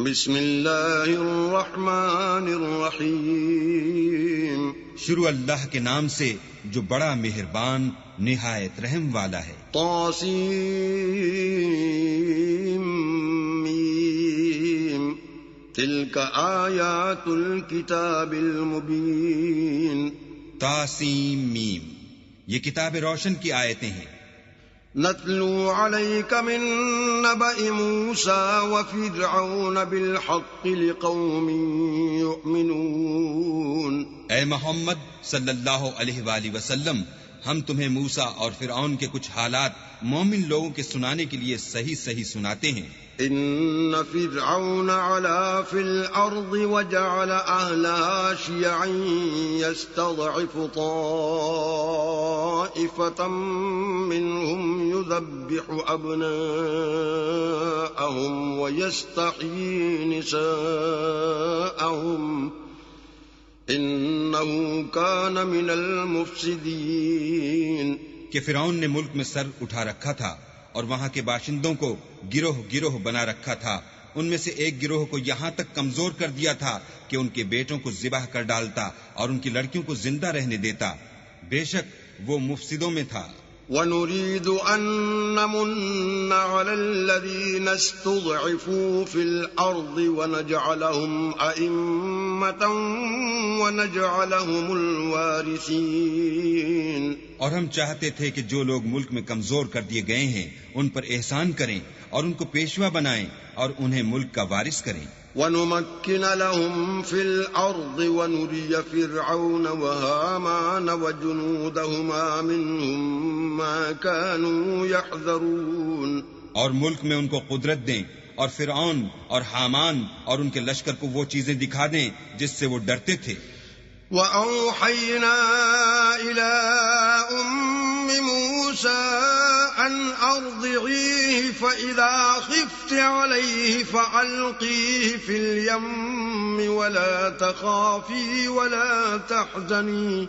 بسم اللہ الرحمن الرحیم شروع اللہ کے نام سے جو بڑا مہربان نہایت رحم والا ہے۔ طاسیم میم تلک آیات الکتاب المبین۔ طاسیم میم یہ کتاب روشن کی آیتیں ہیں۔ نتلو علیک من نبأ موسیٰ وفرعون بالحق لقوم یؤمنون۔ اے محمد صلی اللہ علیہ وآلہ وسلم، ہم تمہیں موسیٰ اور فرعون کے کچھ حالات مومن لوگوں کے سنانے کے لیے صحیح صحیح سناتے ہیں۔ ان فرعون علا فی الارض وجعل اہلها شیعا یستضعف طائفة منهم يذبح ابناءهم ويستحيي نساءهم انه كان من المفسدين۔ کہ فرعون نے ملک میں سر اٹھا رکھا تھا اور وہاں کے باشندوں کو گروہ گروہ بنا رکھا تھا، ان میں سے ایک گروہ کو یہاں تک کمزور کر دیا تھا کہ ان کے بیٹوں کو ذبح کر ڈالتا اور ان کی لڑکیوں کو زندہ رہنے دیتا، بے شک وہ مفسدوں میں تھا۔ وَنُرِيدُ أَن نَّمُنَّ عَلَى الَّذِينَ اسْتُضْعِفُوا فِي الْأَرْضِ وَنَجْعَلَهُمْ أَئِمَّةً وَنَجْعَلَهُمُ الْوَارِثِينَ۔ اور ہم چاہتے تھے کہ جو لوگ ملک میں کمزور کر دیے گئے ہیں ان پر احسان کریں اور ان کو پیشوا بنائیں اور انہیں ملک کا وارث کریں۔ وَنُمَكِّنَ لَهُمْ فِي الْأَرْضِ وَنُرِيَ فِرْعَوْنَ وَهَامَانَ وَجُنُودَهُمَا مِنْهُمْ مَا كَانُوا يَحْذَرُونَ۔ اور ملک میں ان کو قدرت دیں اور فرعون اور حامان اور ان کے لشکر کو وہ چیزیں دکھا دیں جس سے وہ ڈرتے تھے۔ وَأَوْحَيْنَا إِلَىٰ أُمِّ مُوسَىٰ أَنْ أَرْضِعِيهِ فَإِذَا خِفْتِ عَلَيْهِ فَأَلْقِيهِ فِي الْيَمِّ وَلَا تَخَافِي وَلَا تَحْزَنِي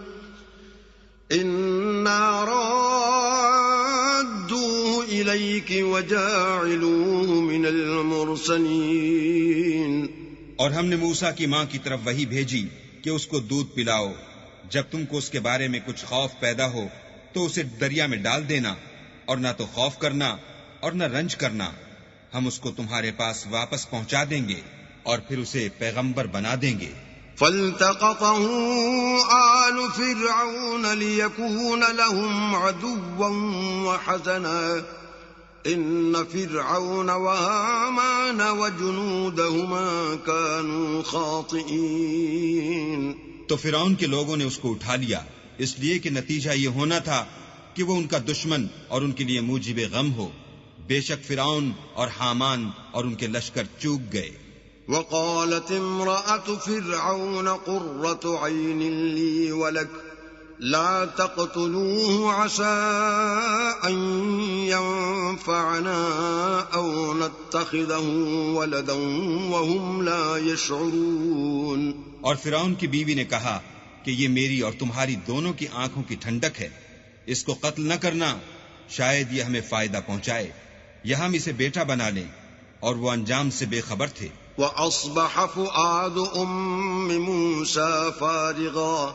إِنَّا رَادُّوهُ إِلَيْكِ وَجَاعِلُوهُ مِنَ الْمُرْسَلِينَ۔ اور ہم نے موسیٰ کی ماں کی طرف وحی بھیجی کہ اس کو دودھ پلاؤ، جب تم کو اس کے بارے میں کچھ خوف پیدا ہو تو اسے دریا میں ڈال دینا، اور نہ تو خوف کرنا اور نہ رنج کرنا، ہم اس کو تمہارے پاس واپس پہنچا دیں گے اور پھر اسے پیغمبر بنا دیں گے۔ فَالْتَقَطَهُ آلُ فِرْعَوْنَ لِيَكُونَ لَهُمْ عَدُوًّا وَحَزَنًا إِنَّ فِرْعَوْنَ وَهَامَانَ وَجُنُودَهُمَا كَانُوا خَاطِئِينَ۔ تو فرعون کے لوگوں نے اس کو اٹھا لیا، اس لیے کہ نتیجہ یہ ہونا تھا کہ وہ ان کا دشمن اور ان کے لیے موجب غم ہو۔ بے شک فرعون اور حامان اور ان کے لشکر چوک گئے۔ وقالت امرأة فرعون قرة عين لي ولك لا تقتلوه عسى أن ينفعنا أو نتخذه ولدا وهم لا يشعرون۔ اور فرعون کی بیوی نے کہا کہ یہ میری اور تمہاری دونوں کی آنکھوں کی ٹھنڈک ہے، اس کو قتل نہ کرنا، شاید یہ ہمیں فائدہ پہنچائے یا ہم اسے بیٹا بنا لیں، اور وہ انجام سے بے خبر تھے۔ وَأَصْبَحَ فُؤَادُ أُمِّ مُوسَىٰ فَارِغًا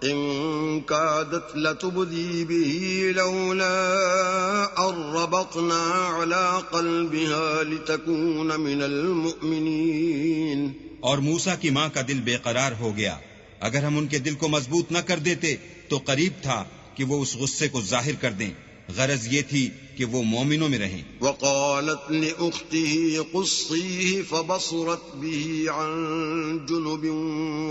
إِن كَادَتْ لَتُبْدِي بِهِ لَوْلَا أَن رَّبَطْنَا عَلَىٰ قَلْبِهَا لِتَكُونَ مِنَ الْمُؤْمِنِينَ۔ اور موسیٰ کی ماں کا دل بے قرار ہو گیا، اگر ہم ان کے دل کو مضبوط نہ کر دیتے تو قریب تھا کہ وہ اس غصے کو ظاہر کر دیں، غرض یہ تھی کہ وہ مومنوں میں رہیں۔ وقالت لأخته قصيه فبصرت به عن جنب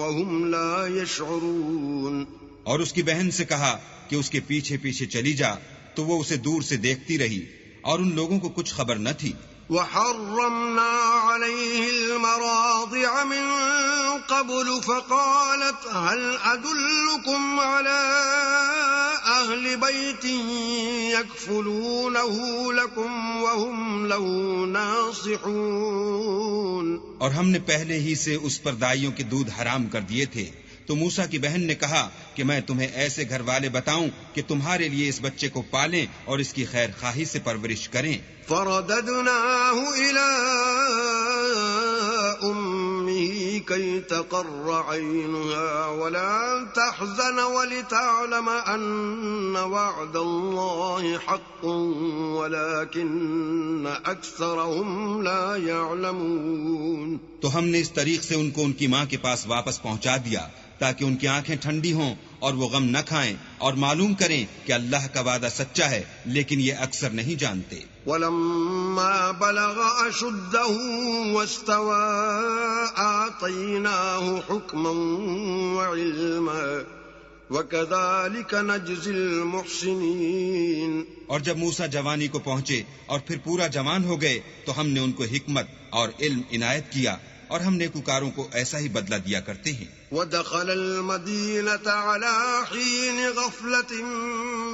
وهم لا يشعرون۔ اور اس کی بہن سے کہا کہ اس کے پیچھے پیچھے چلی جا، تو وہ اسے دور سے دیکھتی رہی اور ان لوگوں کو کچھ خبر نہ تھی۔ وحرمنا عليه المراضع من قبل فقالت هل أدلكم على أهل بيت يكفلونه لكم وهم له ناصحون۔ اور ہم نے پہلے ہی سے اس پر دائیوں کے دودھ حرام کر دیے تھے، تو موسیٰ کی بہن نے کہا کہ میں تمہیں ایسے گھر والے بتاؤں کہ تمہارے لیے اس بچے کو پالیں اور اس کی خیر خواہی سے پرورش کریں۔ فرددناه إلى كي تقر عينها ولا تحزن ولتعلم أن وعد الله حق ولكن أكثرهم لا يعلمون. تو ہم نے اس طریق سے ان کو ان کی ماں کے پاس واپس پہنچا دیا تاکہ ان کی آنکھیں ٹھنڈی ہوں اور وہ غم نہ کھائیں اور معلوم کریں کہ اللہ کا وعدہ سچا ہے، لیکن یہ اکثر نہیں جانتے. وَلَمَّا بَلَغَ أَشُدَّهُ وَاسْتَوَىٰ آتَيْنَاهُ حُكْمًا وَعِلْمًا وَكَذَلِكَ نَجْزِي الْمُحْسِنِينَ. اور جب موسیٰ جوانی کو پہنچے اور پھر پورا جوان ہو گئے تو ہم نے ان کو حکمت اور علم عنایت کیا اور ہم نیکوکاروں کو ایسا ہی بدلہ دیا کرتے ہیں. وَدَخَلَ الْمَدِينَةَ عَلَىٰ حِينِ غَفْلَةٍ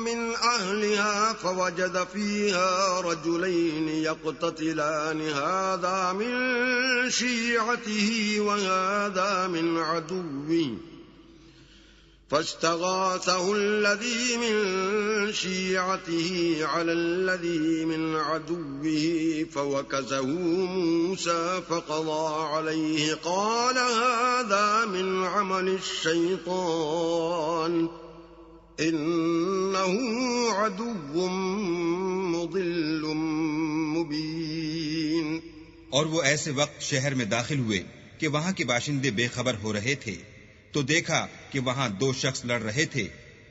مِّنْ أَهْلِهَا فَوَجَدَ فِيهَا رَجُلَيْنِ يَقْتَتِلَانِ هَٰذَا مِن شِيعَتِهِ وَهَٰذَا مِنْ عَدُوِّهِ فاستغاثه الذي من شيعته على الذي من عدوه فوكزه موسى فقضى عليه قال هذا من عمل الشيطان إنه عدو مضل مبين. اور وہ ایسے وقت شہر میں داخل ہوئے کہ وہاں کے باشندے بے خبر ہو رہے تھے تو دیکھا کہ وہاں دو شخص لڑ رہے تھے،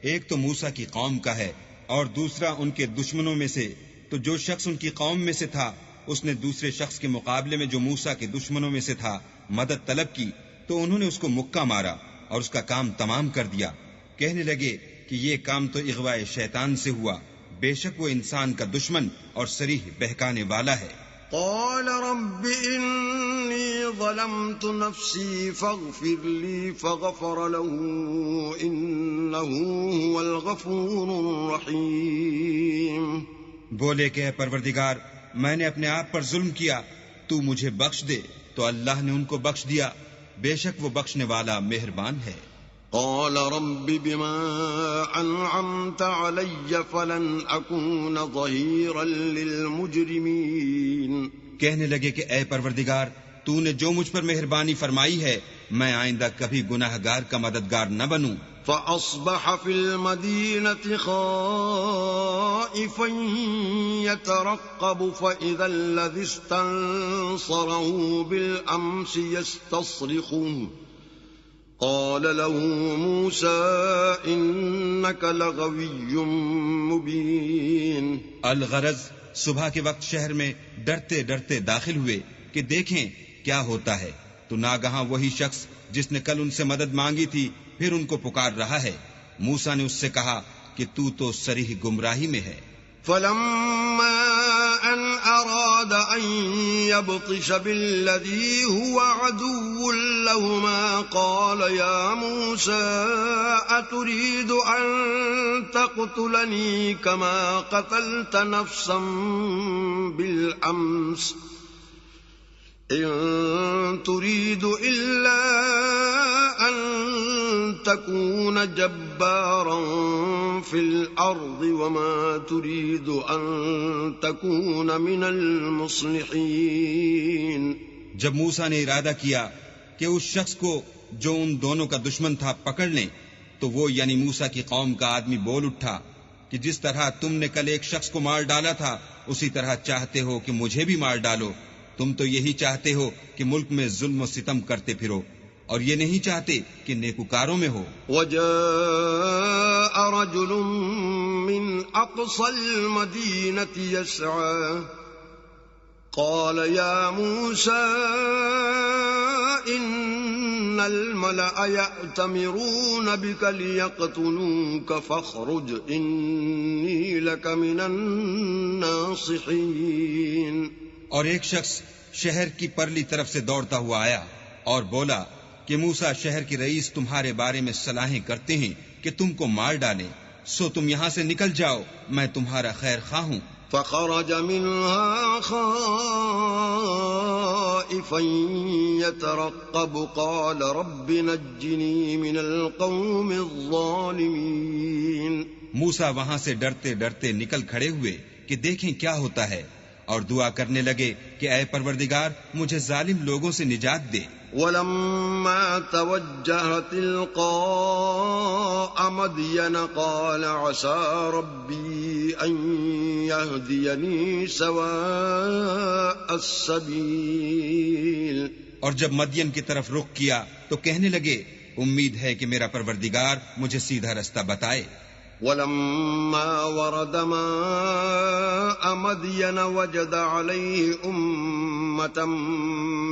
ایک تو موسیٰ کی قوم کا ہے اور دوسرا ان کے دشمنوں میں سے. تو جو شخص ان کی قوم میں سے تھا اس نے دوسرے شخص کے مقابلے میں جو موسیٰ کے دشمنوں میں سے تھا مدد طلب کی تو انہوں نے اس کو مکہ مارا اور اس کا کام تمام کر دیا. کہنے لگے کہ یہ کام تو اغواء شیطان سے ہوا، بے شک وہ انسان کا دشمن اور صریح بہکانے والا ہے. قال رب إني ظلمت نفسي فاغفر لي فغفر له إنه هو الغفور الرحيم. بولے کہ اے پروردگار میں نے اپنے آپ پر ظلم کیا، تو مجھے بخش دے. تو اللہ نے ان کو بخش دیا، بے شک وہ بخشنے والا مہربان ہے. قال رب بما أنعمت علي فلن أكون ظهيرا للمجرمين. کہنے لگے کہ اے پروردگار تو نے جو مجھ پر مہربانی فرمائی ہے میں آئندہ کبھی گناہگار کا مددگار نہ بنوں. فأصبح في المدينة خائفا يترقب فإذا الذي استنصره بالأمس يستصرخه قال له موسى إنك لغوي مبين. الغرض صبح کے وقت شہر میں ڈرتے ڈرتے داخل ہوئے کہ دیکھیں کیا ہوتا ہے تو ناگہاں وہی شخص جس نے کل ان سے مدد مانگی تھی پھر ان کو پکار رہا ہے. موسیٰ نے اس سے کہا کہ تو صریح گمراہی میں ہے. فلما أن أراد أن يبطش بالذي هو عدو لهما قال يا موسى أتريد أن تقتلني كما قتلت نفسا بالأمس إن تريد إلا أن تكون جبارا في الأرض وما تريد أن تكون من المصلحين. جب موسیٰ نے ارادہ کیا کہ اس شخص کو جو ان دونوں کا دشمن تھا پکڑ لیں تو وہ یعنی موسیٰ کی قوم کا آدمی بول اٹھا کہ جس طرح تم نے کل ایک شخص کو مار ڈالا تھا اسی طرح چاہتے ہو کہ مجھے بھی مار ڈالو. تم تو یہی چاہتے ہو کہ ملک میں ظلم و ستم کرتے پھرو اور یہ نہیں چاہتے کہ نیکوکاروں میں ہو. وجاء رجل من أقصى المدينة يسعى قال يا موسى إن الملأ يأتمرون بك ليقتلوك فاخرج إني لك من الناصحين. اور ایک شخص شہر کی پرلی طرف سے دوڑتا ہوا آیا اور بولا کہ موسیٰ شہر کے رئیس تمہارے بارے میں صلاحیں کرتے ہیں کہ تم کو مار ڈالیں، سو تم یہاں سے نکل جاؤ، میں تمہارا خیر خواہ ہوں. فخرج منها خائفا يترقب قال رب نجني من القوم الظالمين. موسیٰ وہاں سے ڈرتے ڈرتے نکل کھڑے ہوئے کہ دیکھیں کیا ہوتا ہے اور دعا کرنے لگے کہ اے پروردگار مجھے ظالم لوگوں سے نجات دے۔ ولما توجه تلقاء مدين قال عسى ربي أن يهديني سواء السبيل۔ اور جب مدین کی طرف رخ کیا تو کہنے لگے امید ہے کہ میرا پروردگار مجھے سیدھا رستہ بتائے۔ ولما ورد ماء مدين وجد عليه أمة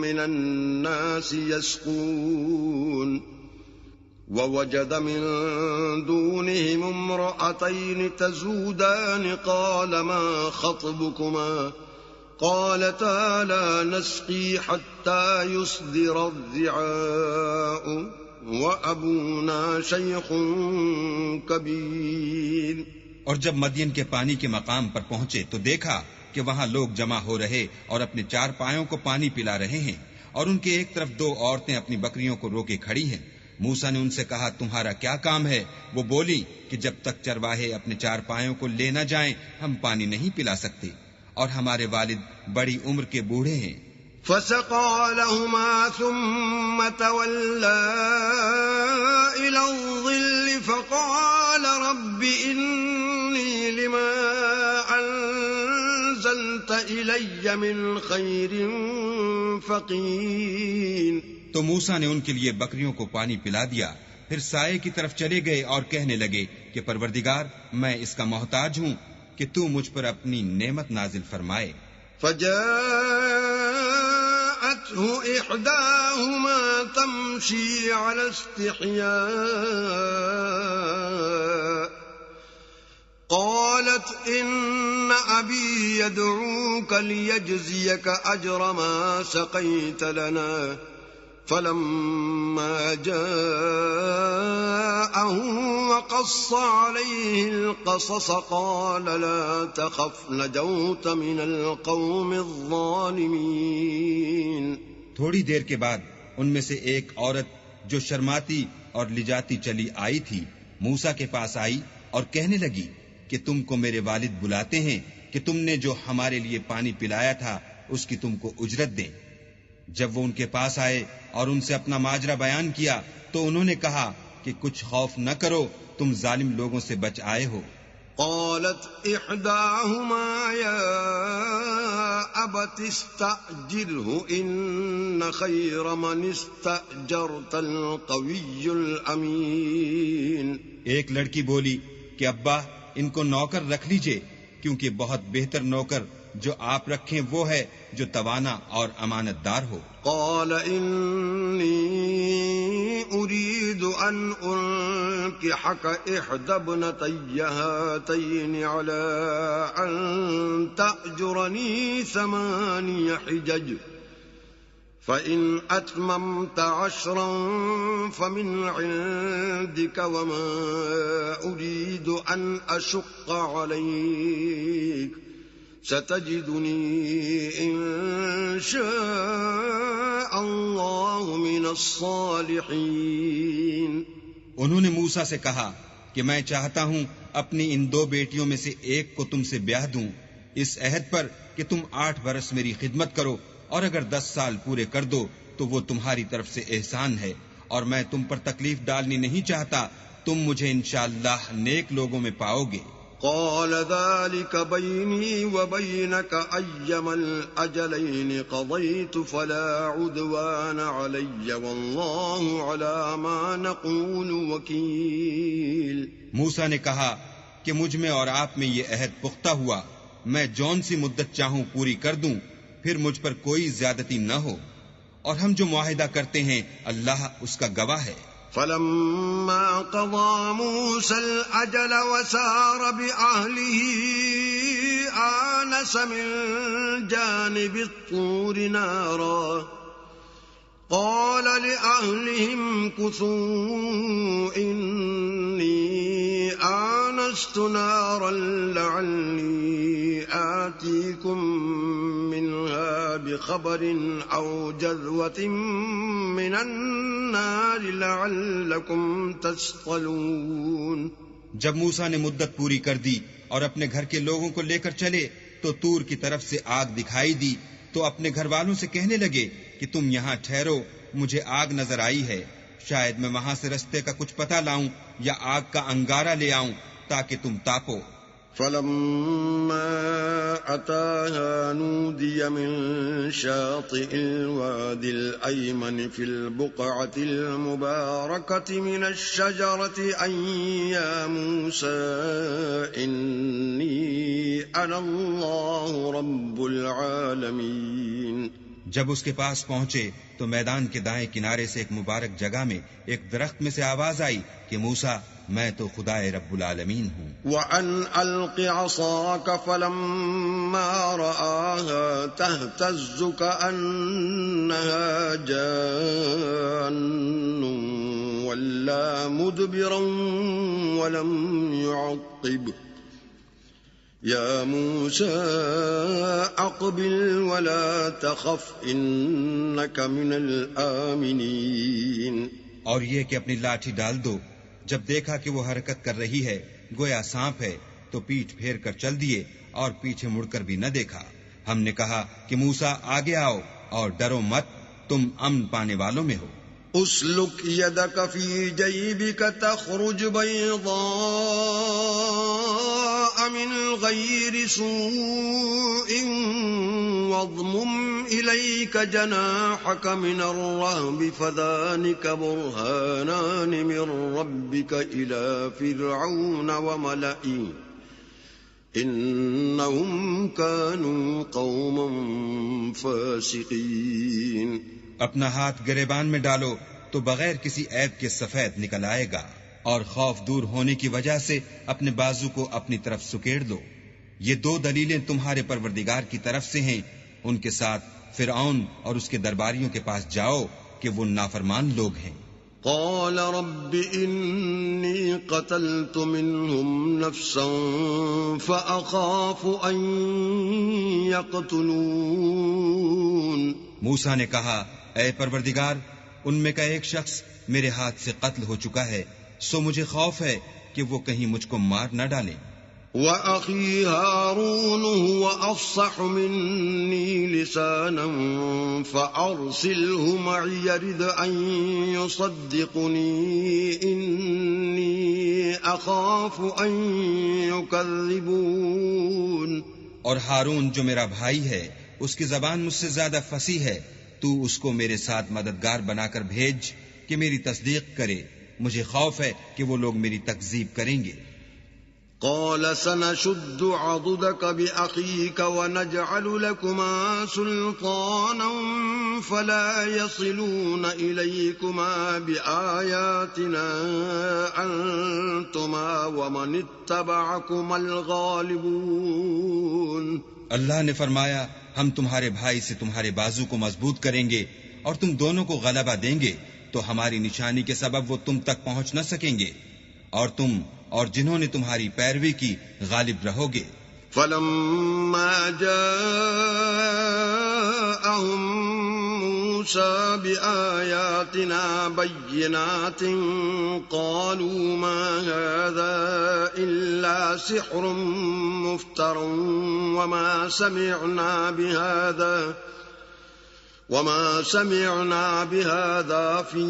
من الناس يسقون ووجد من دونهم امرأتين تزودان قال ما خطبكما قالتا لا نسقي حتى يصدر الرعاء وَأَبُونَا شَيْخٌ كَبِيرٌ۔ اور جب مدین کے پانی کے مقام پر پہنچے تو دیکھا کہ وہاں لوگ جمع ہو رہے اور اپنے چار پایوں کو پانی پلا رہے ہیں، اور ان کے ایک طرف دو عورتیں اپنی بکریوں کو روکے کھڑی ہیں۔ موسیٰ نے ان سے کہا تمہارا کیا کام ہے؟ وہ بولی کہ جب تک چرواہے اپنے چار پایوں کو لے نہ جائیں ہم پانی نہیں پلا سکتے، اور ہمارے والد بڑی عمر کے بوڑھے ہیں۔ فسقى لهما ثم تولى إلى الظل فقال رب إني لما أنزلت إلي من خير فقير۔ تو موسیٰ نے ان کے لیے بکریوں کو پانی پلا دیا، پھر سائے کی طرف چلے گئے اور کہنے لگے کہ پروردگار میں اس کا محتاج ہوں کہ تو مجھ پر اپنی نعمت نازل فرمائے۔ فجاءته إحداهما تمشي على استحياء قالت إن أبي يدعوك ليجزيك أجر ما سقيت لنا فلما جاءه وقص عليه القصص قال لا تخف نجوت من القوم الظالمين۔ تھوڑی دیر کے بعد ان میں سے ایک عورت جو شرماتی اور لجاتی چلی آئی تھی موسیٰ کے پاس آئی اور کہنے لگی کہ تم کو میرے والد بلاتے ہیں کہ تم نے جو ہمارے لیے پانی پلایا تھا اس کی تم کو اجرت دیں۔ جب وہ ان کے پاس آئے اور ان سے اپنا ماجرا بیان کیا تو انہوں نے کہا کہ کچھ خوف نہ کرو، تم ظالم لوگوں سے بچ آئے ہو۔ قالت احداهما يا ابت استأجره ان خير من استأجرت القوي الامين۔ ایک لڑکی بولی کہ ابا ان کو نوکر رکھ لیجئے، کیونکہ بہت بہتر نوکر جو آپ رکھیں وہ ہے جو توانا اور امانت دار ہو۔ قال انی اريد ان انكحك احدى ابنتي هاتين على ان تأجرني 8 حجج فإن أتممت 10 فمن عندك وما أريد أن أشق عليك ستجدني إن شاء الله من الصالحين۔ انہوں نے موسیٰ سے کہا کہ میں چاہتا ہوں اپنی ان 2 بیٹیوں میں سے ایک کو تم سے بیاہ دوں، اس عہد پر کہ تم 8 برس میری خدمت کرو، اور اگر 10 سال پورے کر دو تو وہ تمہاری طرف سے احسان ہے، اور میں تم پر تکلیف ڈالنی نہیں چاہتا، تم مجھے انشاءاللہ نیک لوگوں میں پاؤ گے۔ قال ذلك بيني وبينك أيما الأجلين قضيت فلا عدوان علي والله على ما نقول وكيل۔ موسیٰ نے کہا کہ مجھ میں اور آپ میں یہ عہد پختہ ہوا، میں جون سی مدت چاہوں پوری کر دوں، پھر مجھ پر کوئی زیادتی نہ ہو، اور ہم جو معاہدہ کرتے ہیں اللہ اس کا گواہ ہے۔ فلما قضى موسى الأجل وسار بأهله آنس من جانب الطور نارا قال لأهلهم كثوا إني آنست نارا لعلي آتيكم منها بخبر أو جذوة من النار لعلكم تصطلون۔ جب موسیٰ نے مدت پوری کر دی اور اپنے گھر کے لوگوں کو لے کر چلے تو طور کی طرف سے آگ دکھائی دی تو اپنے گھر والوں سے کہنے لگے کہ تم یہاں ٹھہرو، مجھے آگ نظر آئی ہے، شاید میں وہاں سے رستے کا کچھ پتہ لاؤں یا آگ کا انگارہ لے آؤں تاکہ تم تاپو۔ فلما أتاها نودي من شاطئ الوادي الأيمن في البقعة المباركة من الشجرة أن يا موسى إني أنا الله رب العالمين۔ جب اس کے پاس پہنچے تو میدان کے دائیں کنارے سے ایک مبارک جگہ میں ایک درخت میں سے آواز آئی کہ موسیٰ، میں تو خدائے رب العالمین ہوں۔ وَأَنْ أَلْقِ عَصَاكَ فَلَمَّا رَآهَا تَهْتَزُّ كَأَنَّهَا جَانٌّ وَلَّى مُدْبِرًا وَلَمْ يُعَقِّبْ يَا مُوسَى أَقْبِلْ وَلَا تَخَفْ إِنَّكَ مِنَ الْآمِنِينَ۔ اور یہ کہ اپنی لاٹھی ڈال دو۔ جب دیکھا کہ وہ حرکت کر رہی ہے گویا سانپ ہے تو پیٹھ پھیر کر چل دیے اور پیچھے مڑ کر بھی نہ دیکھا۔ ہم نے کہا کہ موسیٰ آگے آؤ اور ڈرو مت، تم امن پانے والوں میں ہو۔ اسلک یدک فی جیبک تخرج بیضاء من غیر سوء واضمم الیک جناحک من الرہب فذلک برہانان من ربک الی فرعون وملئہ انہم کانوا قوما فاسقین۔ اپنا ہاتھ گریبان میں ڈالو تو بغیر کسی عیب کے سفید نکل آئے گا، اور خوف دور ہونے کی وجہ سے اپنے بازو کو اپنی طرف سکیڑ دو۔ یہ دو دلیلیں تمہارے پروردگار کی طرف سے ہیں، ان کے ساتھ فرعون اور اس کے درباریوں کے پاس جاؤ کہ وہ نافرمان لوگ ہیں۔ قال رب انی قتلت منهم نفسا فأخاف ان يقتلون۔ موسیٰ نے کہا، اے پروردگار، ان میں کا ایک شخص میرے ہاتھ سے قتل ہو چکا ہے، سو مجھے خوف ہے کہ وہ کہیں مجھ کو مار نہ ڈالیں۔ وَأَخِي هَارُونُ هُوَ أَفْصَحُ مِنِّي لِسَانًا فَأَرْسِلْهُ مَعِيَ رِدْ أَن يُصَدِّقُنِي إِنِّي أَخَافُ أَن يُكَذِّبُونِ۔ اور ہارون جو میرا بھائی ہے، اس کی زبان مجھ سے زیادہ فصیح ہے، تو اس کو میرے ساتھ مددگار بنا کر بھیج کہ میری تصدیق کرے، مجھے خوف ہے کہ وہ لوگ میری تکذیب کریں گے۔ قال سنشد عضدك بأخيك ونجعل لكما سلطانا فلا يصلون إليكما بآياتنا أنتما ومن اتبعكما الغالبون۔ اللہ نے فرمایا، ہم تمہارے بھائی سے تمہارے بازو کو مضبوط کریں گے اور تم دونوں کو غلبہ دیں گے، تو ہماری نشانی کے سبب وہ تم تک پہنچ نہ سکیں گے، اور تم اور جنہوں نے تمہاری پیروی کی غالب رہو گے۔ فلما جاءهم موسى بآياتنا بينات قالوا ما هذا إلا سحر مفتر وما سمعنا بهذا في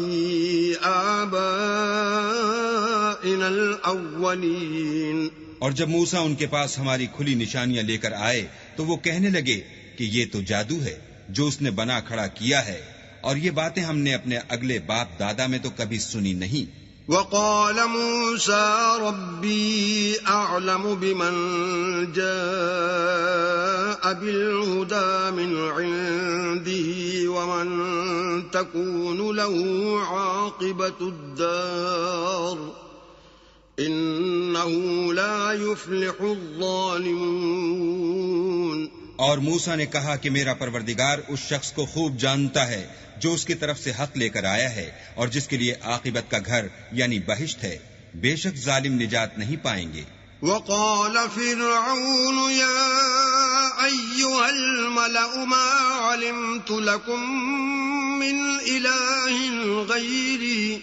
آبائنا الأولين۔ اور جب موسیٰ ان کے پاس ہماری کھلی نشانیاں لے کر آئے تو وہ کہنے لگے کہ یہ تو جادو ہے جو اس نے بنا کھڑا کیا ہے، اور یہ باتیں ہم نے اپنے اگلے باپ دادا میں تو کبھی سنی نہیں۔ وقال موسى ربي أعلم بمن جاء بالهدى من عنده ومن تكون له عاقبة الدار إنه لا يفلح الظالمون۔ اور موسیٰ نے کہا کہ میرا پروردگار اس شخص کو خوب جانتا ہے جو اس کی طرف سے حق لے کر آیا ہے اور جس کے لیے عاقبت کا گھر یعنی بہشت ہے، بے شک ظالم نجات نہیں پائیں گے۔ وقال فرعون يا أيها الملأ ما علمت لكم من إله غيري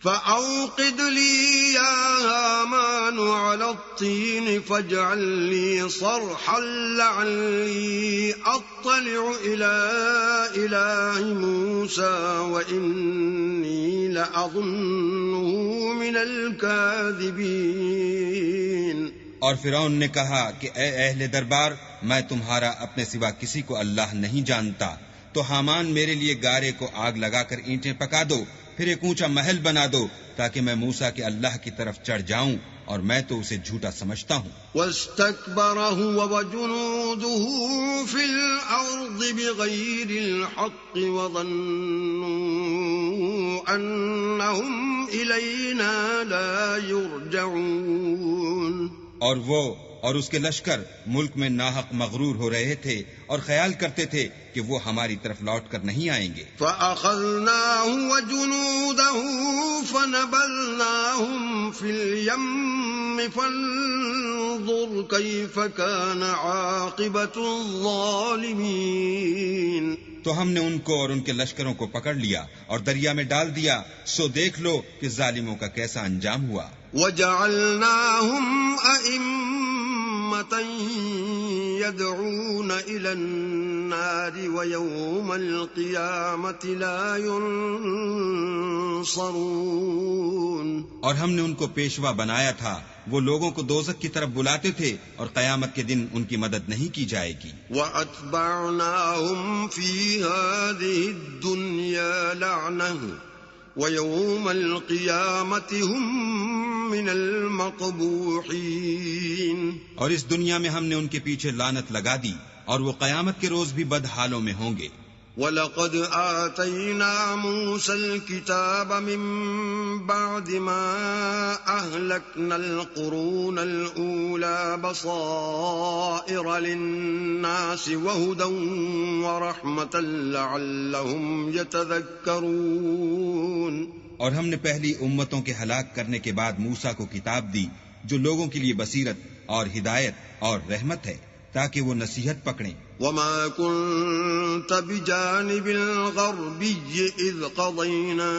فأوقد لي يا هامان على الطين فاجعل لي صرحا لعلي أطلع إلى إله موسى وإني لأظنه من الكاذبين۔ اور فرعون نے کہا کہ اے اہل دربار، میں تمہارا اپنے سوا کسی کو اللہ نہیں جانتا، تو حامان میرے لیے گارے کو آگ لگا کر اینٹیں پکا دو، پھر ایک اونچا محل بنا دو تاکہ میں موسیٰ کے اللہ کی طرف چڑھ جاؤں، اور میں تو اسے جھوٹا سمجھتا ہوں۔ واستكبر هو وجنوده في الأرض بغير الحق وظنوا أنهم إلينا لا يرجعون۔ اور وہ اور اس کے لشکر ملک میں ناحق مغرور ہو رہے تھے اور خیال کرتے تھے کہ وہ ہماری طرف لوٹ کر نہیں آئیں گے۔ فَأَخَذْنَاهُ وَجُنُودَهُ فَنَبَذْنَاهُمْ فِي الْيَمِّ فَانظُرْ كَيْفَ كَانَ عَاقِبَةُ الظَّالِمِينَ۔ تو ہم نے ان کو اور ان کے لشکروں کو پکڑ لیا اور دریا میں ڈال دیا، سو دیکھ لو کہ ظالموں کا کیسا انجام ہوا۔ وَجَعَلْنَاهُمْ أَئِمَّةً يَدْعُونَ إِلَى النَّارِ وَيَوْمَ الْقِيَامَةِ لَا يُنصَرُونَ۔ اور ہم نے ان کو پیشوا بنایا تھا، وہ لوگوں کو دوزخ کی طرف بلاتے تھے اور قیامت کے دن ان کی مدد نہیں کی جائے گی۔ وَأَتْبَعْنَاهُمْ فِي هَذِهِ الدُّنْيَا لَعْنَةً وَيَوْمَ الْقِيَامَةِ هُمْ مِنَ الْمَقْبُوحِينَ۔ اور اس دنیا میں ہم نے ان کے پیچھے لعنت لگا دی، اور وہ قیامت کے روز بھی بد حالوں میں ہوں گے۔ وَلَقَدْ آتَيْنَا مُوسَى الْكِتَابَ مِن بَعْدِ مَا أَهْلَكْنَا الْقُرُونَ الْأُولَى بَصَائِرَ لِلنَّاسِ وَهُدًى وَرَحْمَةً لَعَلَّهُمْ يَتَذَكَّرُونَ۔ اور ہم نے پہلی امتوں کے ہلاک کرنے کے بعد موسیٰ کو کتاب دی جو لوگوں کے لیے بصیرت اور ہدایت اور رحمت ہے تاکہ وہ نصیحت پکڑیں۔ وَمَا كُنْتَ بِجَانِبِ الْغَرْبِيِّ إِذْ قَضَيْنَا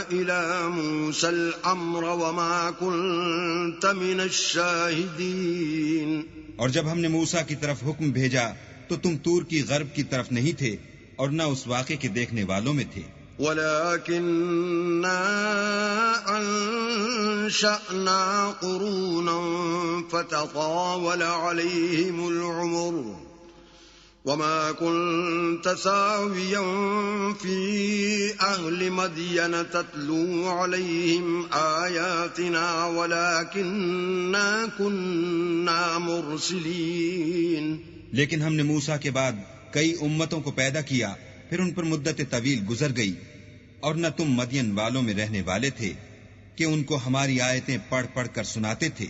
إِلَى مُوسَى الْأَمْرَ وَمَا كُنْتَ مِنَ الشَّاهِدِينَ۔ اور جب ہم نے موسیٰ کی طرف حکم بھیجا تو تم طور کی غرب کی طرف نہیں تھے اور نہ اس واقعے کے دیکھنے والوں میں تھے۔ وَلَكِنَّا أَنشَأْنَا قُرُونًا فَتَطَاوَلَ عَلَيْهِمُ الْعُمُرُ وَمَا كُنْتَ سَاوِيًا فِي أَهْلِ مَدْيَنَ تَتْلُو عَلَيْهِمْ آيَاتِنَا وَلَكِنَّا كُنَّا مُرْسِلِينَ۔ لیکن ہم نے موسیٰ کے بعد کئی امتوں کو پیدا کیا، پھر ان پر مدت طویل گزر گئی، اور نہ تم مدین والوں میں رہنے والے تھے کہ ان کو ہماری آیتیں پڑھ پڑھ کر سناتے تھے،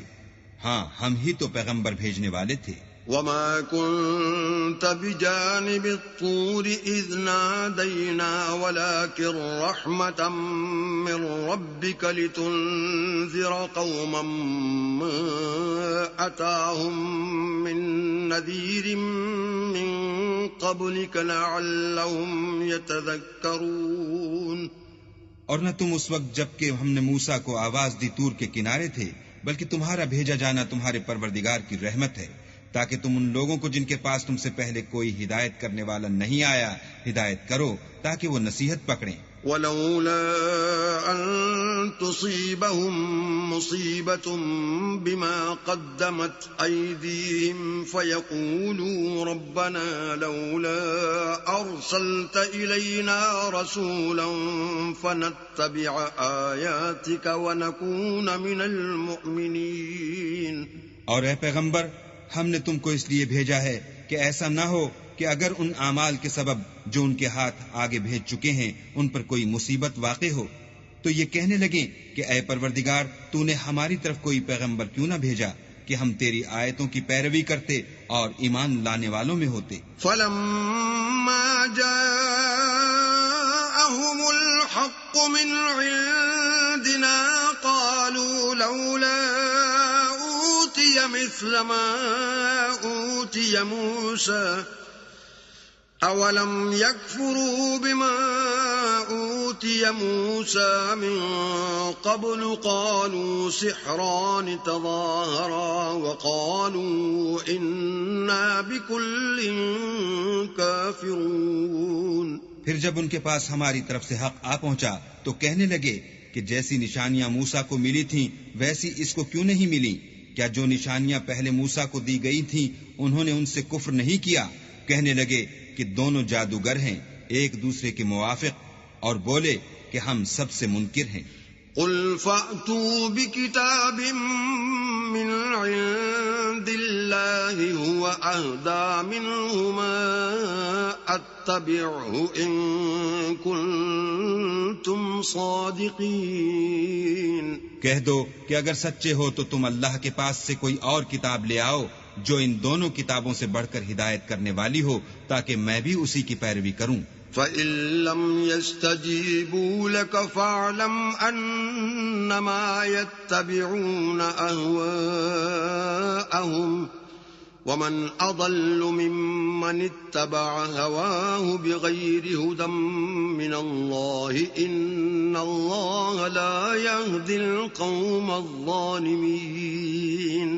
ہاں ہم ہی تو پیغمبر بھیجنے والے تھے۔ وَمَا كُنْتَ بِجَانِبِ الطُّورِ إِذْ نَادَيْنَا وَلَكِنْ رَحْمَةً مِّن رَّبِّكَ لِتُنذِرَ قَوْمًا مَّا أَتَاهُم مِّن نَّذِيرٍ مِّن قَبْلِكَ لَعَلَّهُمْ يَتَذَكَّرُونَ۔ اور نہ تم اس وقت جب کہ ہم نے موسیٰ کو آواز دی طور کے کنارے تھے، بلکہ تمہارا بھیجا جانا تمہارے پروردگار کی رحمت ہے تاکہ تم ان لوگوں کو جن کے پاس تم سے پہلے کوئی ہدایت کرنے والا نہیں آیا ہدایت کرو تاکہ وہ نصیحت پکڑیں۔ وَلَوْلَا أَن تُصِيبَهُم مُّصِيبَةٌ بِمَا قَدَّمَتْ أَيْدِيهِمْ فَيَقُولُوا رَبَّنَا لَوْلَا أَرْسَلْتَ إِلَيْنَا رَسُولًا فَنَتَّبِعَ آيَاتِكَ وَنَكُونَ مِنَ الْمُؤْمِنِينَ۔ اور اے پیغمبر، ہم نے تم کو اس لیے بھیجا ہے کہ ایسا نہ ہو کہ اگر ان اعمال کے سبب جو ان کے ہاتھ آگے بھیج چکے ہیں ان پر کوئی مصیبت واقع ہو تو یہ کہنے لگیں کہ اے پروردگار تو نے ہماری طرف کوئی پیغمبر کیوں نہ بھیجا کہ ہم تیری آیتوں کی پیروی کرتے اور ایمان لانے والوں میں ہوتے۔ فَلَمَّا جَاءَهُمُ الْحَقُّ مِنْ عِنْدِنَا قَالُوا لَوْلَا أُوتِيَ مِثْلَ مَا أُوتِيَ مُوسَى أَوَلَمْ يَكْفُرُوا بِمَا أُوتِيَ أوتي موسى من قبل قالوا سحران تظاهرا وقالوا إنا بكل كافرون. پھر جب ان کے پاس ہماری طرف سے حق آ پہنچا تو کہنے لگے کہ جیسی نشانیاں موسیٰ کو ملی تھیں ویسی اس کو کیوں نہیں ملی؟ کیا جو نشانیاں پہلے موسیٰ کو دی گئی تھیں انہوں نے ان سے کفر نہیں کیا؟ کہنے لگے کہ دونوں جادوگر ہیں ایک دوسرے کے موافق، اور بولے کہ ہم سب سے منکر ہیں. قل فأتوا بكتاب من عند الله هو أهدى منهما أتبعه إن كنتم صادقين. کہہ دو کہ اگر سچے ہو تو تم اللہ کے پاس سے کوئی اور کتاب لے آؤ جو ان دونوں کتابوں سے بڑھ کر ہدایت کرنے والی ہو تاکہ میں بھی اسی کی پیروی کروں. فَإِن لَّمْ يَسْتَجِيبُوا لَكَ فَاعْلَمْ أَنَّمَا يَتَّبِعُونَ أَهْوَاءَهُمْ وَمَنْ أَضَلُّ مِمَّنِ اتَّبَعَ هَوَاهُ بِغَيْرِ هُدًى مِّنَ اللَّهِ إِنَّ اللَّهَ لَا يَهْدِي الْقَوْمَ الظَّالِمِينَ.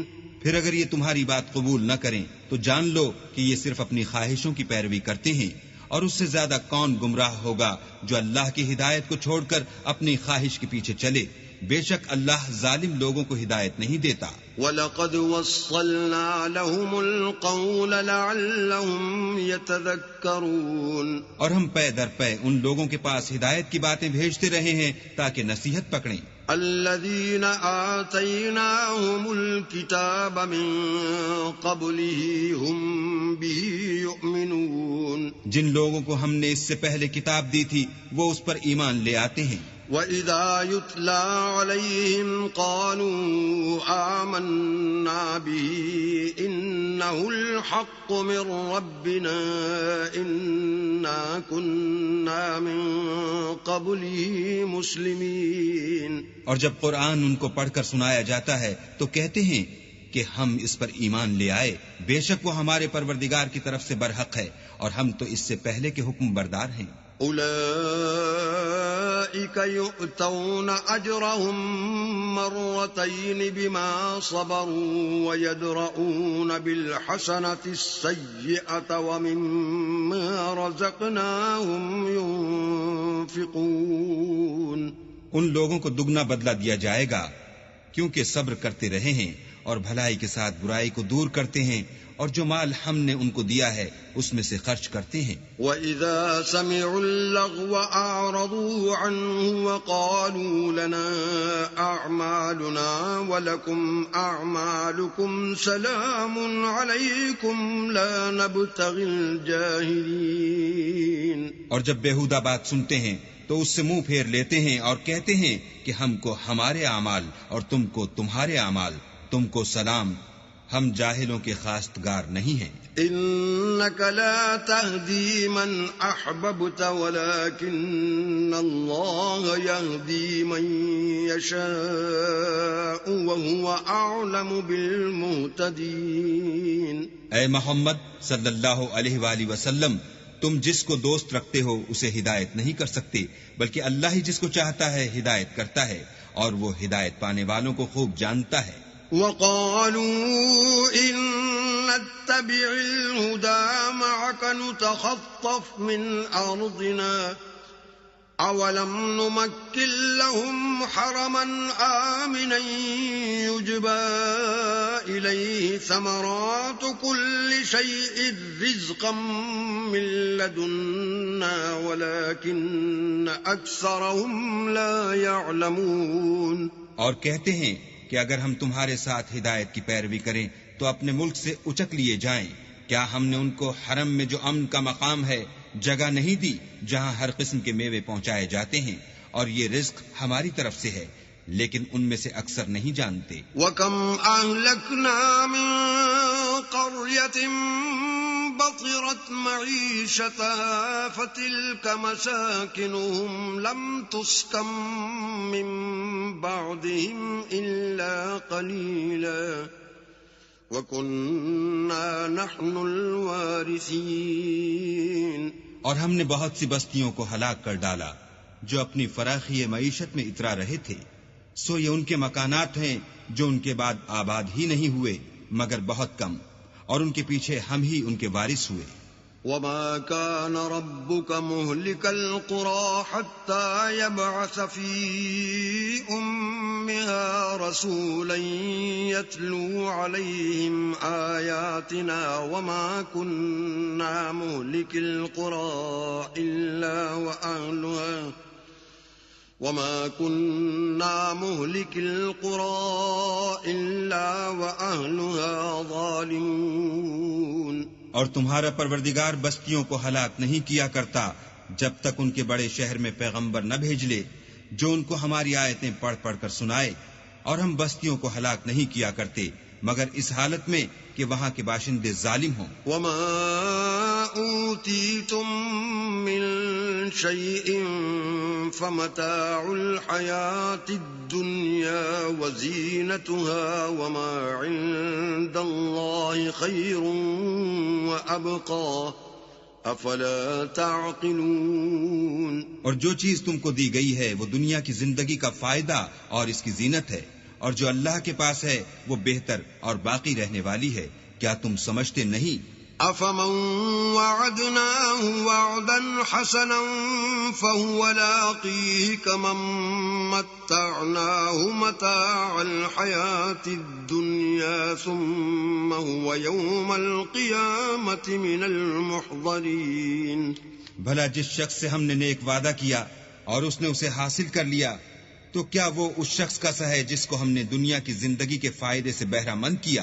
پھر اگر یہ تمہاری بات قبول نہ کریں تو جان لو کہ یہ صرف اپنی خواہشوں کی پیروی کرتے ہیں، اور اس سے زیادہ کون گمراہ ہوگا جو اللہ کی ہدایت کو چھوڑ کر اپنی خواہش کے پیچھے چلے. بے شک اللہ ظالم لوگوں کو ہدایت نہیں دیتا. وَلَقَدْ وَصَّلْنَا لَهُمُ الْقَوْلَ لَعَلَّهُمْ يَتَذَكَّرُونَ. اور ہم پے در پے ان لوگوں کے پاس ہدایت کی باتیں بھیجتے رہے ہیں تاکہ نصیحت پکڑیں. الذين آتيناهم الكتاب من قبله هم به يؤمنون. جن لوگوں کو ہم نے اس سے پہلے کتاب دی تھی وہ اس پر ایمان لے آتے ہیں. وَإِذَا يُتْلَى عَلَيْهِمْ قَالُوا آمَنَّا بِهِ إِنَّهُ الْحَقُّ مِنْ رَبِّنَا إِنَّا كُنَّا مِنْ قَبْلِهِ مُسْلِمِينَ. اور جب قرآن ان کو پڑھ کر سنایا جاتا ہے تو کہتے ہیں کہ ہم اس پر ایمان لے آئے، بے شک وہ ہمارے پروردگار کی طرف سے برحق ہے اور ہم تو اس سے پہلے کے حکم بردار ہیں. أولئك يؤتون أجرهم مرتين بما صبروا ويدرؤون بالحسنة السيئة ومما رزقناهم ينفقون. ان لوگوں کو دگنا بدلہ دیا جائے گا کیونکہ صبر کرتے رہے ہیں اور بھلائی کے ساتھ برائی کو دور کرتے ہیں اور جو مال ہم نے ان کو دیا ہے اس میں سے خرچ کرتے ہیں. وَإِذَا سَمِعُوا اللَّغْوَ أَعْرَضُوا عَنْهُ وَقَالُوا لَنَا أَعْمَالُنَا وَلَكُمْ أَعْمَالُكُمْ سَلَامٌ عَلَيْكُمْ لَا نَبْتَغِي الْجَاهِلِينَ. اور جب بیہودہ بات سنتے ہیں تو اس سے منہ پھیر لیتے ہیں اور کہتے ہیں کہ ہم کو ہمارے اعمال اور تم کو تمہارے اعمال، تم کو سلام، ہم جاہلوں کے خواستگار نہیں ہیں. إنك لا تهدي من أحببت ولكن الله يهدي من يشاء وهو أعلم بالمهتدين. اے محمد صلی اللہ علیہ وآلہ وسلم، تم جس کو دوست رکھتے ہو اسے ہدایت نہیں کر سکتے، بلکہ اللہ ہی جس کو چاہتا ہے ہدایت کرتا ہے، اور وہ ہدایت پانے والوں کو خوب جانتا ہے. وقالوا إن نتبع الهدى معك نتخطف من أرضنا أولم نمكن لهم حرما آمنا يجبى إليه ثمرات كل شيء رزقا من لدنا ولكن أكثرهم لا يعلمون. اور کہتے ہیں کہ اگر ہم تمہارے ساتھ ہدایت کی پیروی کریں تو اپنے ملک سے اچک لیے جائیں. کیا ہم نے ان کو حرم میں جو امن کا مقام ہے جگہ نہیں دی جہاں ہر قسم کے میوے پہنچائے جاتے ہیں، اور یہ رزق ہماری طرف سے ہے، لیکن ان میں سے اکثر نہیں جانتے. وَكَمْ أَهْلَكْنَا مِن قَرْيَةٍ بَطِرَتْ مَعِيشَتَهَا فَتِلْكَ مَسَاكِنُهُمْ لَمْ تُسْكَن مِّن بَعْدِهِمْ إِلَّا قَلِيلًا وَكُنَّا نَحْنُ الْوَارِثِينَ. اور ہم نے بہت سی بستیوں کو ہلاک کر ڈالا جو اپنی فراخی معیشت میں اترا رہے تھے، سو یہ ان کے مکانات ہیں جو ان کے بعد آباد ہی نہیں ہوئے مگر بہت کم، اور ان کے پیچھے ہم ہی ان کے وارث ہوئے۔ وما كان ربك مهلك القرى حتى يبعث في أمها رسولا يتلو عليهم آياتنا وما كنا مهلك القرى إلا وأهلها ظالمون۔ اور تمہارا پروردگار بستیوں کو ہلاک نہیں کیا کرتا جب تک ان کے بڑے شہر میں پیغمبر نہ بھیج لے جو ان کو ہماری آیتیں پڑھ پڑھ کر سنائے، اور ہم بستیوں کو ہلاک نہیں کیا کرتے مگر اس حالت میں کہ وہاں کے باشندے ظالم ہوں۔ وما أوتيتم من شيء فمتاع الحياة الدنيا وزينتها وما عند الله خير وأبقى أفلا تعقلون۔ اور جو چیز تم کو دی گئی ہے وہ دنیا کی زندگی کا فائدہ اور اس کی زینت ہے، اور جو اللہ کے پاس ہے وہ بہتر اور باقی رہنے والی ہے، کیا تم سمجھتے نہیں؟ أفمن وعدناه وعدا حسنا فهو لاقيه كمن متعناه متاع الحياة الدنيا ثم هو يوم القيامة من المحضرين۔ بھلا جس شخص سے ہم نے نیک وعدہ کیا اور اس نے اسے حاصل کر لیا، تو کیا وہ اس شخص کا سا ہے جس کو ہم نے دنیا کی زندگی کے فائدے سے بہرہ مند کیا،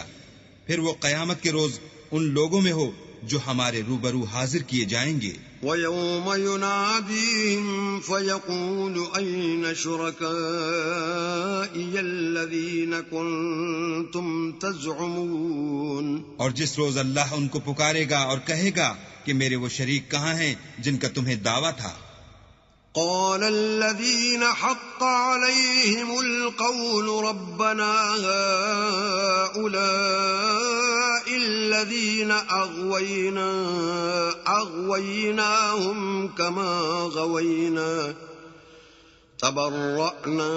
پھر وہ قیامت کے روز ان لوگوں میں ہو جو ہمارے روبرو حاضر کیے جائیں گے۔ وَيَوْمَ يُنَادِيهِمْ فَيَقُولُ أَيْنَ شُرَكَائِيَ الَّذِينَ كُنتُمْ تَزْعُمُونَ۔ اور جس روز اللہ ان کو پکارے گا اور کہے گا کہ میرے وہ شریک کہاں ہیں جن کا تمہیں دعویٰ تھا۔ قال الذين حق عليهم القول ربنا هؤلاء الذين أغويناهم كما غوينا تبرأنا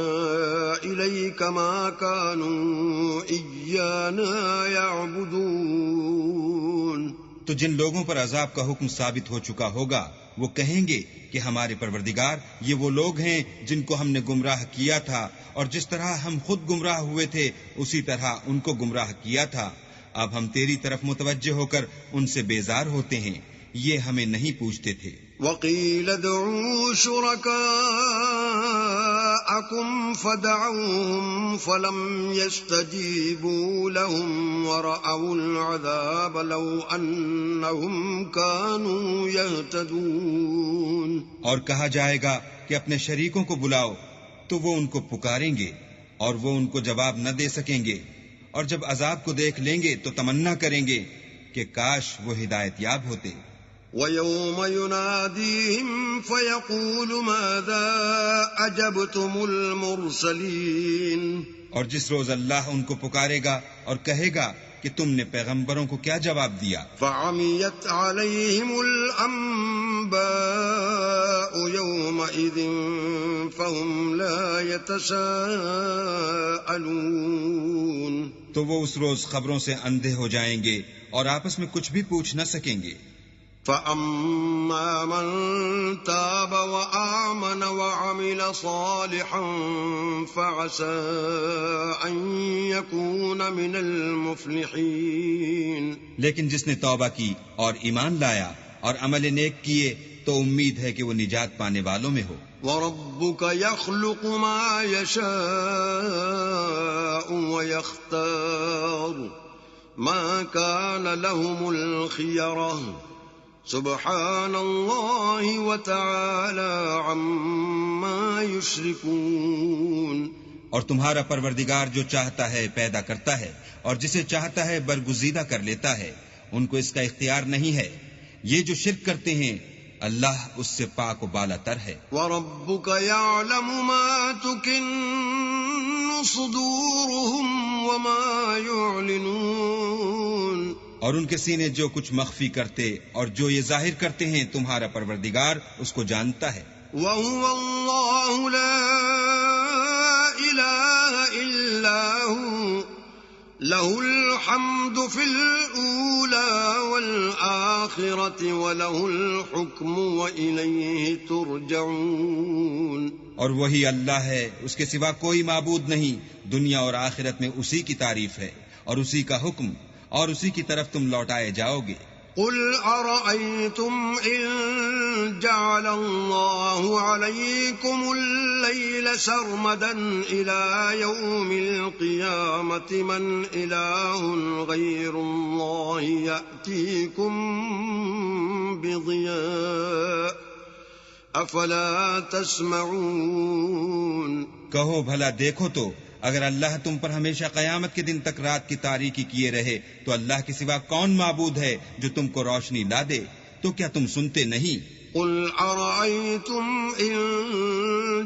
إليك ما كانوا إيانا يعبدون۔ تو جن لوگوں پر عذاب کا حکم ثابت ہو چکا ہوگا وہ کہیں گے کہ ہمارے پروردگار یہ وہ لوگ ہیں جن کو ہم نے گمراہ کیا تھا، اور جس طرح ہم خود گمراہ ہوئے تھے اسی طرح ان کو گمراہ کیا تھا۔ اب ہم تیری طرف متوجہ ہو کر ان سے بیزار ہوتے ہیں، یہ ہمیں نہیں پوچھتے تھے۔ وَقِيلَ ادْعُوا شُرَكَاءَكُمْ فَدَعَوْهُمْ فَلَمْ يَسْتَجِيبُوا لَهُمْ وَرَأَوُا الْعَذَابَ لَوْ أَنَّهُمْ كَانُوا يَهْتَدُونَ۔ اور کہا جائے گا کہ اپنے شریکوں کو بلاؤ تو وہ ان کو پکاریں گے اور وہ ان کو جواب نہ دے سکیں گے، اور جب عذاب کو دیکھ لیں گے تو تمنا کریں گے کہ کاش وہ ہدایت یاب ہوتے۔ وَيَوْمَ يُنَادِيهِمْ فَيَقُولُ مَاذَا أَجَبْتُمُ الْمُرْسَلِينَ۔ اور جس روز اللہ ان کو پکارے گا اور کہے گا کہ تم نے پیغمبروں کو کیا جواب دیا۔ فَعَمِيَتْ عَلَيْهِمُ الْأَنبَاءُ يَوْمَئِذٍ فَهُمْ لَا يَتَسَاءَلُونَ۔ تو وہ اس روز خبروں سے اندھے ہو جائیں گے اور آپس میں کچھ بھی پوچھ نہ سکیں گے۔ فَأَمَّا مَن تَابَ وَآمَنَ وَعَمِلَ صَالِحًا فَعَسَىٰ أَن يَكُونَ مِنَ الْمُفْلِحِينَ۔ لیکن جس نے توبہ کی اور ایمان لایا اور عمل نیک کیے تو امید ہے کہ وہ نجات پانے والوں میں ہو۔ وَرَبُّكَ يَخْلُقُ مَا يَشَاءُ وَيَخْتَارُ مَا كَانَ لَهُمُ الْخِيَرَةُ سبحان اللہ وتعالی عما یشرکون۔ اور تمہارا پروردگار جو چاہتا ہے پیدا کرتا ہے اور جسے چاہتا ہے برگزیدہ کر لیتا ہے، ان کو اس کا اختیار نہیں ہے۔ یہ جو شرک کرتے ہیں اللہ اس سے پاک و بالا تر ہے۔ وَرَبُّكَ يَعْلَمُ مَا تُكِنُّ صُدُورُهُمْ وَمَا يُعْلِنُونَ۔ اور ان کے سینے جو کچھ مخفی کرتے اور جو یہ ظاہر کرتے ہیں تمہارا پروردگار اس کو جانتا ہے۔ وهو الله لا إله إلا هو له الحمد في الأولى والآخرة وله الحكم وإليه ترجعون. اور وہی اللہ ہے، اس کے سوا کوئی معبود نہیں، دنیا اور آخرت میں اسی کی تعریف ہے اور اسی کا حکم، اور اسی کی طرف تم لوٹائے جاؤ گے. قل أرأيتم إن جعل الله عليكم الليل سرمدا إلى يوم القيامة من إله غير الله يأتيكم بضياء أفلا تسمعون. کہو بھلا دیکھو تو اگر اللہ تم پر ہمیشہ قیامت کے دن تک رات کی تاریکی کیے رہے تو اللہ کے سوا کون معبود ہے جو تم کو روشنی لا دے؟ تو کیا تم سنتے نہیں؟ قل أرأيتم إن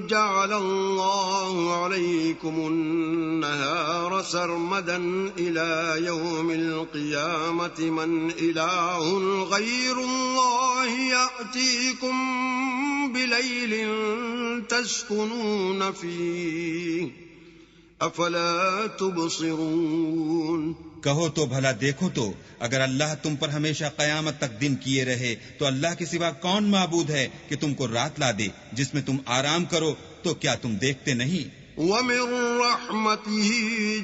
جعل الله عليكم النهار سرمدا إلى يوم القيامة من إله غير الله يأتيكم بليل تسكنون فيه افلا تبصرون. کہو تو بھلا دیکھو تو اگر اللہ تم پر ہمیشہ قیامت تک دن کیے رہے تو اللہ کے سوا کون معبود ہے کہ تم کو رات لا دے جس میں تم آرام کرو؟ تو کیا تم دیکھتے نہیں؟ وَمِن رَّحْمَتِهِ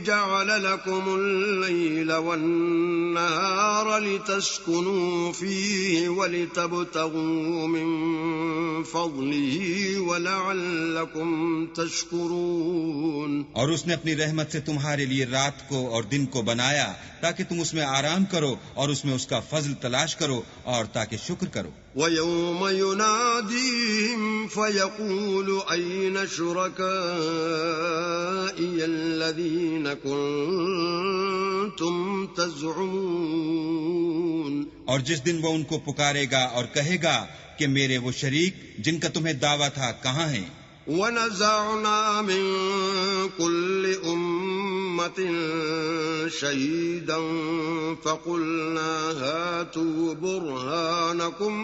جَعَلَ لَكُمُ اللَّيْلَ وَالنَّهَارَ لِتَسْكُنُوا فِيهِ وَلِتَبْتَغُوا مِن فَضْلِهِ وَلَعَلَّكُمْ تَشْكُرُونَ. اور اس نے اپنی رحمت سے تمہارے لیے رات کو اور دن کو بنایا تاکہ تم اس میں آرام کرو اور اس میں اس کا فضل تلاش کرو اور تاکہ شکر کرو. وَيَوْمَ يُنَادِيهِمْ فَيَقُولُ أَيْنَ شُرَكَائِيَ الَّذِينَ كُنتُمْ تَزْعُمُونَ. اور جس دن وہ ان کو پکارے گا اور کہے گا کہ میرے وہ شریک جن کا تمہیں دعویٰ تھا کہاں ہیں؟ وَنَزَعْنَا مِن كُلِّ أُمَّةٍ شَهِيدًا فَقُلْنَا هَاتُوا بُرْهَانَكُمْ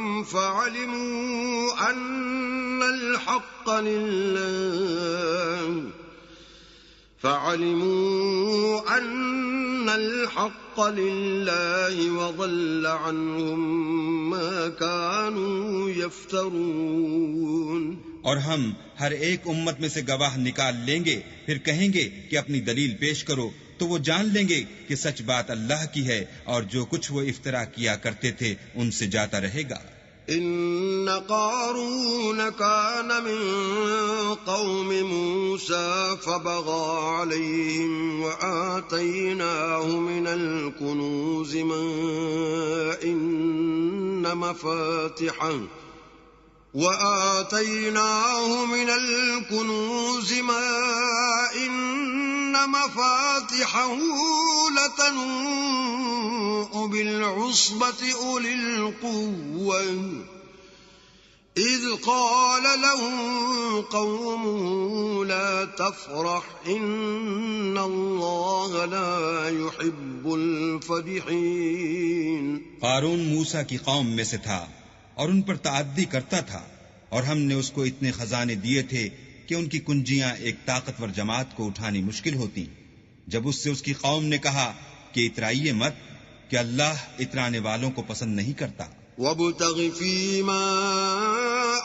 فَعَلِمُوا أَنَّ الْحَقَّ لِلَّهِ وَضَلَّ عَنْهُمْ مَا كَانُوا يَفْتَرُونَ. اور ہم ہر ایک امت میں سے گواہ نکال لیں گے، پھر کہیں گے کہ اپنی دلیل پیش کرو، تو وہ جان لیں گے کہ سچ بات اللہ کی ہے اور جو کچھ وہ افترا کیا کرتے تھے ان سے جاتا رہے گا. إن قارون كان من قوم موسى فبغى عليهم وآتيناه من الكنوز ما إن مفاتحه لتنوء بالعصبة أولي القوة إذ قال له قومه لا تفرح إن الله لا يحب الفرحين. قارون موسیٰ کی قوم میں سے تھا اور ان پر تعدی کرتا تھا، اور ہم نے اس کو اتنے خزانے دیے تھے کہ ان کی کنجیاں ایک طاقتور جماعت کو اٹھانی مشکل ہوتی. جب اس سے اس کی قوم نے کہا کہ اترائیے مت کہ اللہ اترانے والوں کو پسند نہیں کرتا. وَابْتَغِ فِيمَا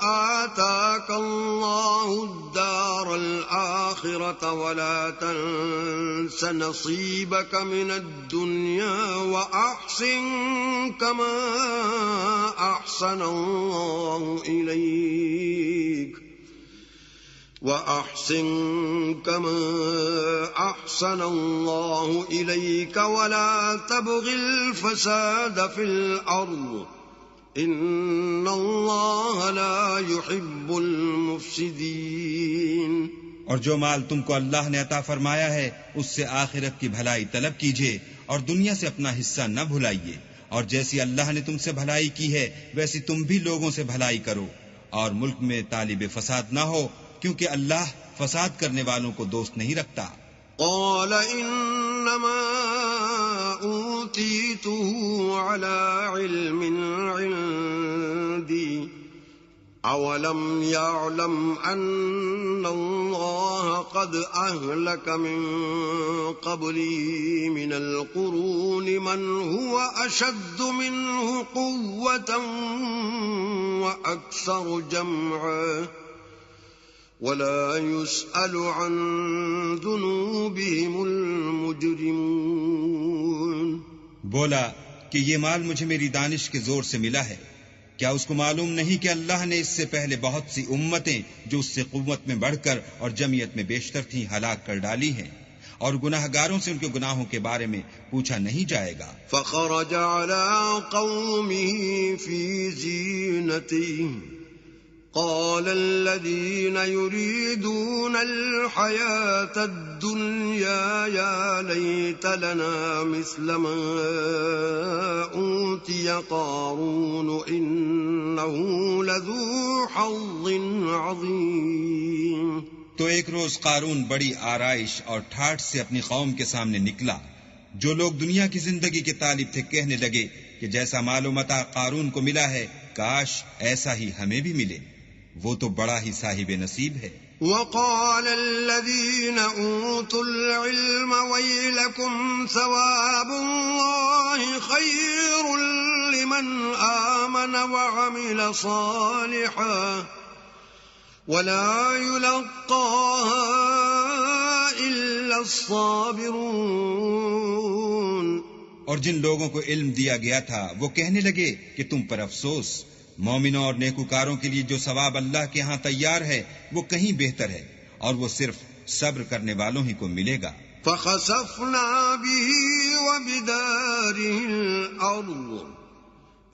آتَاكَ اللَّهُ الدَّارَ الْآخِرَةَ وَلَا تَنْسَ نَصِيبَكَ مِنَ الدُّنْيَا وَأَحْسِنْ كَمَا أَحْسَنَ اللَّهُ إِلَيْكَ وَلَا تَبْغِ الْفَسَادَ فِي الْأَرْضِ إِنَّ اللَّهَ لَا يُحِبُّ الْمُفْسِدِينَ. اور جو مال تم کو اللہ نے عطا فرمایا ہے اس سے آخرت کی بھلائی طلب کیجیے اور دنیا سے اپنا حصہ نہ بھلائیے، اور جیسی اللہ نے تم سے بھلائی کی ہے ویسی تم بھی لوگوں سے بھلائی کرو، اور ملک میں طالب فساد نہ ہو کیونکہ اللہ فساد کرنے والوں کو دوست نہیں رکھتا. قال انما اوتیته على علم عندي أولم يعلم أن الله قد أهلك من قبله من القرون من هو أشد منه قوة وأكثر جمعا ولا يسأل عن ذنوبهم المجرمون. بولا کہ یہ مال مجھے میری دانش کے زور سے ملا ہے. کیا اس کو معلوم نہیں کہ اللہ نے اس سے پہلے بہت سی امتیں جو اس سے قوت میں بڑھ کر اور جمعیت میں بیشتر تھیں ہلاک کر ڈالی ہیں، اور گناہگاروں سے ان کے گناہوں کے بارے میں پوچھا نہیں جائے گا. فخرج على قومه في زينته قال الذين يريدون الحياة الدنيا يا ليت لنا مثل ما أوتي قارون إنه لذو حظ عظيم. تو ایک روز قارون بڑی آرائش اور ٹھاٹھ سے اپنی قوم کے سامنے نکلا. جو لوگ دنیا کی زندگی کے طالب تھے کہنے لگے کہ جیسا مال و متاع قارون کو ملا ہے کاش ایسا ہی ہمیں بھی ملے، وہ تو بڑا ہی صاحب نصیب ہے. وقال الذين أوتوا العلم ويلكم ثواب الله خير لمن آمن وعمل صالحا ولا يلقاها إلا الصابرون. اور جن لوگوں کو علم دیا گیا تھا وہ کہنے لگے کہ تم پر افسوس، مومنوں اور نیکوکاروں کے لیے جو ثواب اللہ کے ہاں تیار ہے وہ کہیں بہتر ہے، اور وہ صرف صبر کرنے والوں ہی کو ملے گا. فخسفنا به وبداره الأرض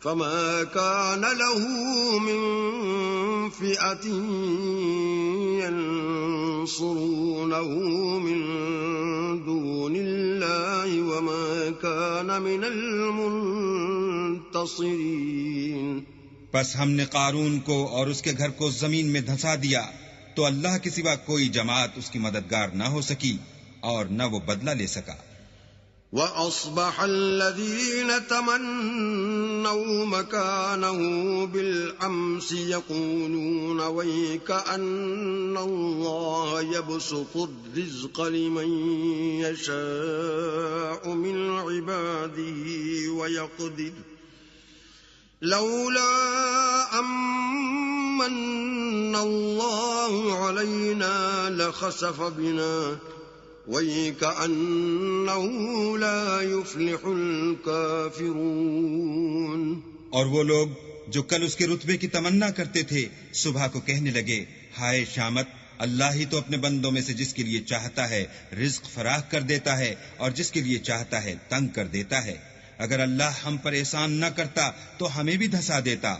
فما كان له من فئة ينصرونه من دون الله وما كان من المنتصرين. پس ہم نے قارون کو اور اس کے گھر کو زمین میں دھنسا دیا تو اللہ کے سوا کوئی جماعت اس کی مددگار نہ ہو سکی اور نہ وہ بدلہ لے سکا. وَأَصْبَحَ الَّذِينَ تَمَنَّوْا مَكَانَهُ بِالْأَمْسِ يَقُولُونَ وَيْكَأَنَّ اللَّهَ يَبْسُطُ الرِّزْقَ لِمَن يَشَاءُ مِنْ عِبَادِهِ وَيَقْدِرُ لولا أمن الله علينا لخسف بنا وَيْكَأَنَّهُ لَا يُفْلِحُ الْكَافِرُونَ. اور وہ لوگ جو کل اس کے رتبے کی تمنا کرتے تھے صبح کو کہنے لگے ہائے شامت، اللہ ہی تو اپنے بندوں میں سے جس کے لیے چاہتا ہے رزق فراخ کر دیتا ہے اور جس کے لیے چاہتا ہے تنگ کر دیتا ہے. اگر اللہ ہم پر احسان نہ کرتا تو ہمیں بھی دھسا دیتا.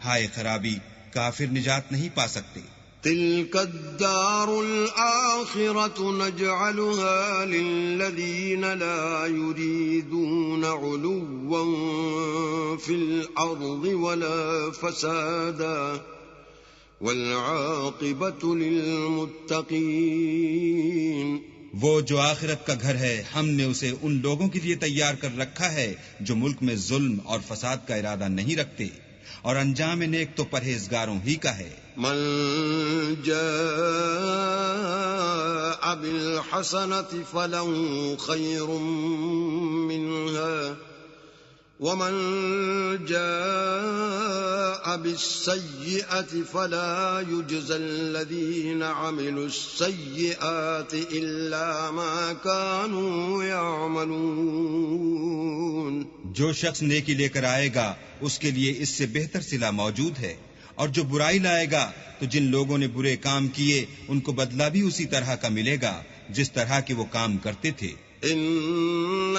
ہائے خرابی، کافر نجات نہیں پا سکتے. تلك الدار الآخرة نجعلها للذين لا يريدون علوا في الأرض ولا فسادا والعاقبة للمتقين. وہ جو آخرت کا گھر ہے ہم نے اسے ان لوگوں کے لیے تیار کر رکھا ہے جو ملک میں ظلم اور فساد کا ارادہ نہیں رکھتے، اور انجام نیک تو پرہیزگاروں ہی کا ہے. من جاء بالحسنة فله خير منها ومن جاء بالسيئة فلا يجزى الذين عملوا السيئات إلا ما كانوا يعملون. جو شخص نیکی لے کر آئے گا اس کے لیے اس سے بہتر صلہ موجود ہے، اور جو برائی لائے گا تو جن لوگوں نے برے کام کیے ان کو بدلہ بھی اسی طرح کا ملے گا جس طرح کے وہ کام کرتے تھے. ان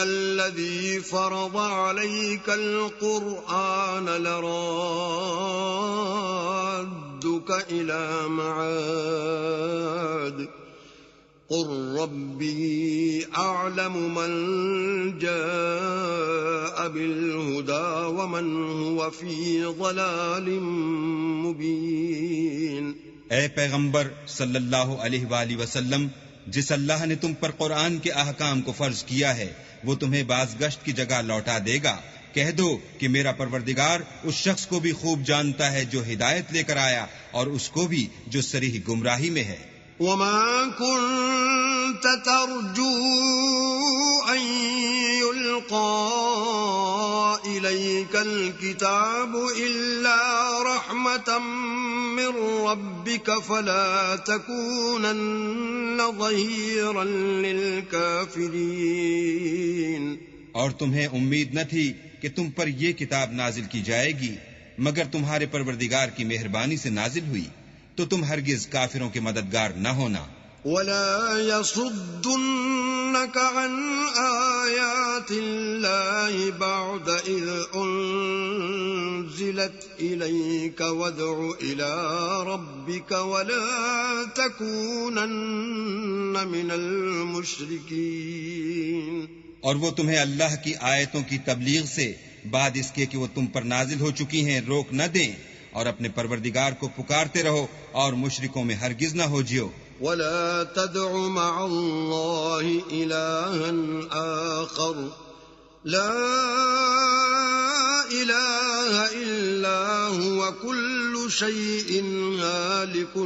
الذي فرض عليك القرآن لرادك الى معاد قل ربي اعلم من جاء بالهدى ومن هو في ضلال مبين. اے پیغمبر صلی اللہ علیہ وآلہ وسلم، جس اللہ نے تم پر قرآن کے احکام کو فرض کیا ہے وہ تمہیں باز گشت کی جگہ لوٹا دے گا، کہہ دو کہ میرا پروردگار اس شخص کو بھی خوب جانتا ہے جو ہدایت لے کر آیا اور اس کو بھی جو صریح گمراہی میں ہے. وما كنت ترجو أن يلقى إليك الكتاب إلا رحمة من ربك فلا تكونن ظهيرا للكافرين. اور تمہیں امید نہ تھی کہ تم پر یہ کتاب نازل کی جائے گی مگر تمہارے پروردگار کی مہربانی سے نازل ہوئی تو تم ہرگز کافروں کے مددگار نہ ہونا. ولا يصدنك عن آيات الله بعد إذ أنزلت إليك وادع إلى ربك ولا تكونن من المشركين. اور وہ تمہیں اللہ کی آیتوں کی تبلیغ سے بعد اس کے کہ وہ تم پر نازل ہو چکی ہیں روک نہ دیں اور اپنے پروردگار کو پکارتے رہو اور مشرکوں میں ہرگز نہ ہو جیو. ولا تدع مع الله إلها آخر لا إله إلا هو كل شيء هالك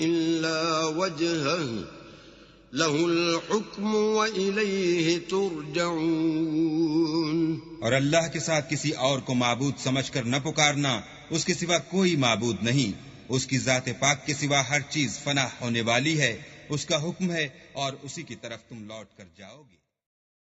إلا وجهه له الحكم وإليه ترجعون. اور اللہ کے ساتھ کسی اور کو معبود سمجھ کر نہ پکارنا، اس کے سوا کوئی معبود نہیں، اس کی ذات پاک کے سوا ہر چیز فنا ہونے والی ہے، اس کا حکم ہے اور اسی کی طرف تم لوٹ کر جاؤ گے.